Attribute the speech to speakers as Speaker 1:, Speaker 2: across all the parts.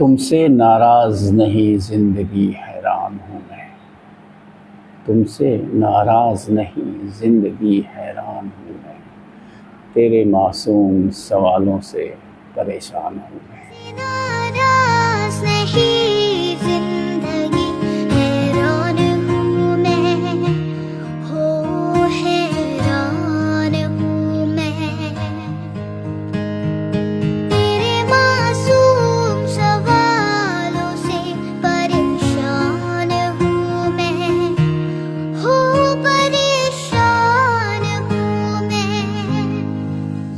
Speaker 1: तुमसे नाराज़ नहीं ज़िंदगी हैरान हूँ मैं। तुमसे नाराज़ नहीं ज़िंदगी हैरान हूँ मैं। तेरे मासूम सवालों से परेशान हूँ मैं।
Speaker 2: नाराज़ नहीं ज़िंदगी हैरान हूँ मैं, हो हैरान हूँ मैं। तेरे मासूम सवालों से परेशान हूँ मैं, हो परेशान हूँ मैं।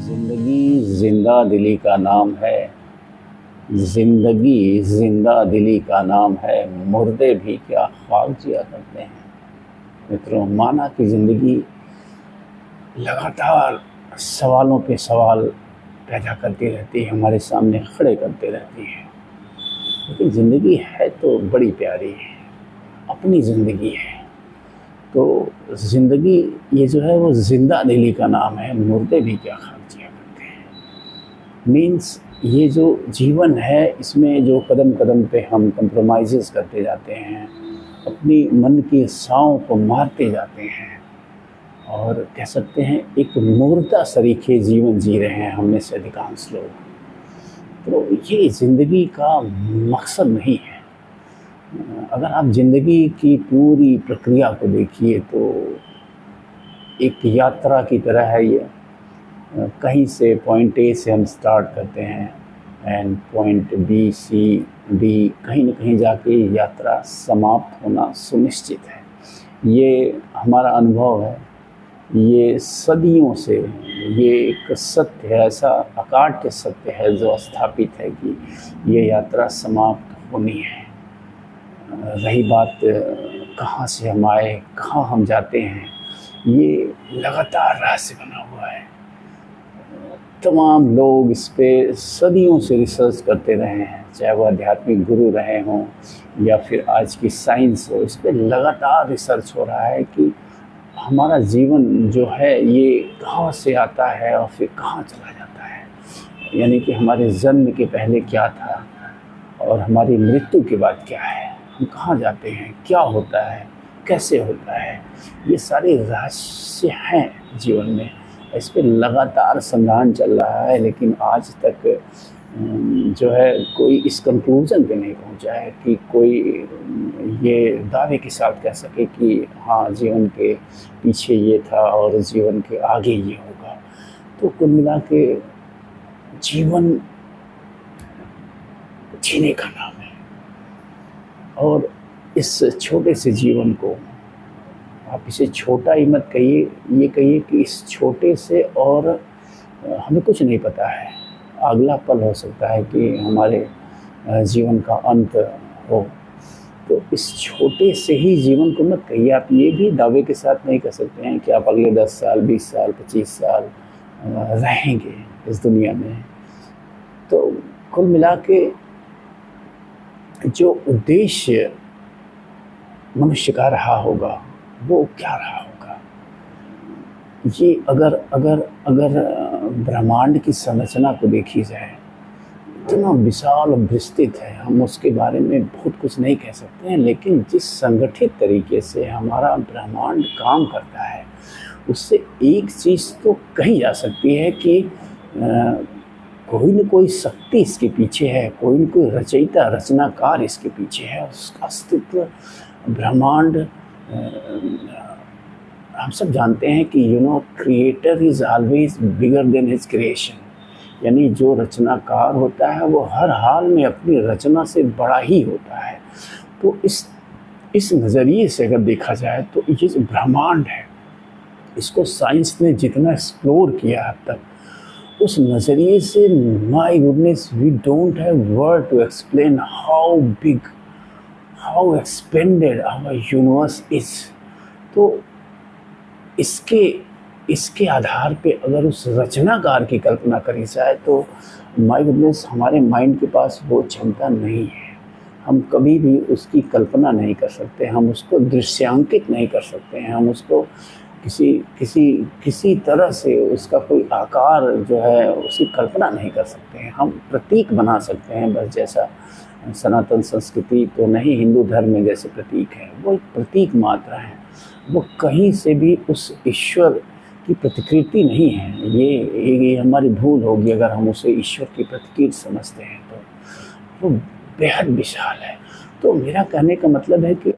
Speaker 1: ज़िंदगी ज़िंदा दिली का नाम है। ज़िंदगी ज़िंदा दिली का नाम है। मुर्दे भी क्या ख्वाब जिया करते हैं। मित्रों, माना कि ज़िंदगी लगातार सवालों पे सवाल पैदा करती रहती है, हमारे सामने खड़े करते रहती है। लेकिन ज़िंदगी है तो बड़ी प्यारी है, अपनी ज़िंदगी है। तो ज़िंदगी ये जो है वो ज़िंदा दिली का नाम है। मुर्दे भी क्या ख्वाब जिया करते हैं। मीन्स ये जो जीवन है, इसमें जो कदम कदम पे हम कंप्रोमाइज़ करते जाते हैं, अपनी मन की साँव को मारते जाते हैं और कह सकते हैं एक मूर्ता सरीखे जीवन जी रहे हैं हम में से अधिकांश लोग। तो ये ज़िंदगी का मकसद नहीं है। अगर आप ज़िंदगी की पूरी प्रक्रिया को देखिए तो एक यात्रा की तरह है ये। कहीं से पॉइंट ए से हम स्टार्ट करते हैं and point B C D कहीं न कहीं जाके यात्रा समाप्त होना सुनिश्चित है। ये हमारा अनुभव है। ये सदियों से ये एक सत्य है, ऐसा अकाट्य सत्य है जो स्थापित है कि ये यात्रा समाप्त होनी है। रही बात कहाँ से हम आए, कहाँ हम जाते हैं, ये लगातार रहस्य बना हुआ है। तमाम लोग इस पे सदियों से रिसर्च करते रहे हैं, चाहे वो आध्यात्मिक गुरु रहे हों या फिर आज की साइंस हो। इस पे लगातार रिसर्च हो रहा है कि हमारा जीवन जो है ये कहाँ से आता है और फिर कहाँ चला जाता है। यानी कि हमारे जन्म के पहले क्या था और हमारी मृत्यु के बाद क्या है, हम कहाँ जाते हैं, क्या होता है, कैसे होता है। ये सारे रहस्य हैं जीवन में। इस पर लगातार संधान चल रहा है, लेकिन आज तक जो है कोई इस कंक्लूज़न पे नहीं पहुंचा है कि कोई ये दावे के साथ कह सके कि हाँ, जीवन के पीछे ये था और जीवन के आगे ये होगा। तो कुल मिला के जीवन जीने का नाम है और इस छोटे से जीवन को आप इसे छोटा ही मत कहिए, ये कहिए कि इस छोटे से और हमें कुछ नहीं पता है। अगला पल हो सकता है कि हमारे जीवन का अंत हो। तो इस छोटे से ही जीवन को मत कहिए। आप ये भी दावे के साथ नहीं कह सकते हैं कि आप अगले 10 साल, 20 साल, 25 साल रहेंगे इस दुनिया में। तो कुल मिला के जो उद्देश्य मनुष्य का रहा होगा वो क्या रहा होगा। ये अगर अगर अगर ब्रह्मांड की संरचना को देखी जाए, इतना विशाल और विस्तृत है, हम उसके बारे में बहुत कुछ नहीं कह सकते हैं। लेकिन जिस संगठित तरीके से हमारा ब्रह्मांड काम करता है, उससे एक चीज़ तो कही जा सकती है कि कोई न कोई शक्ति इसके पीछे है, कोई न कोई रचयिता, रचनाकार इसके पीछे है। उसका अस्तित्व ब्रह्मांड, हम सब जानते हैं कि creator is always bigger than his creation. यानी जो रचनाकार होता है वो हर हाल में अपनी रचना से बड़ा ही होता है। तो इस नज़रिए से अगर देखा जाए तो ये जो ब्रह्मांड है, इसको साइंस ने जितना एक्सप्लोर किया अब तक, उस नज़रिए से my goodness, we don't have word to explain how big, how expanded our universe is. तो इसके आधार पे अगर उस रचनाकार की कल्पना करी जाए तो माय गुडनेस, हमारे माइंड के पास वो क्षमता नहीं है। हम कभी भी उसकी कल्पना नहीं कर सकते, हम उसको दृश्यांकित नहीं कर सकते हैं, हम उसको किसी किसी किसी तरह से उसका कोई आकार जो है उसकी कल्पना नहीं कर सकते हैं। हम प्रतीक बना सकते हैं बस, जैसा सनातन संस्कृति तो नहीं, हिंदू धर्म में जैसे प्रतीक है वो एक प्रतीक मात्र है, वो कहीं से भी उस ईश्वर की प्रतिकृति नहीं है। ये हमारी भूल होगी अगर हम उसे ईश्वर की प्रतिकृति समझते हैं, तो वो बेहद विशाल है। तो मेरा कहने का मतलब है कि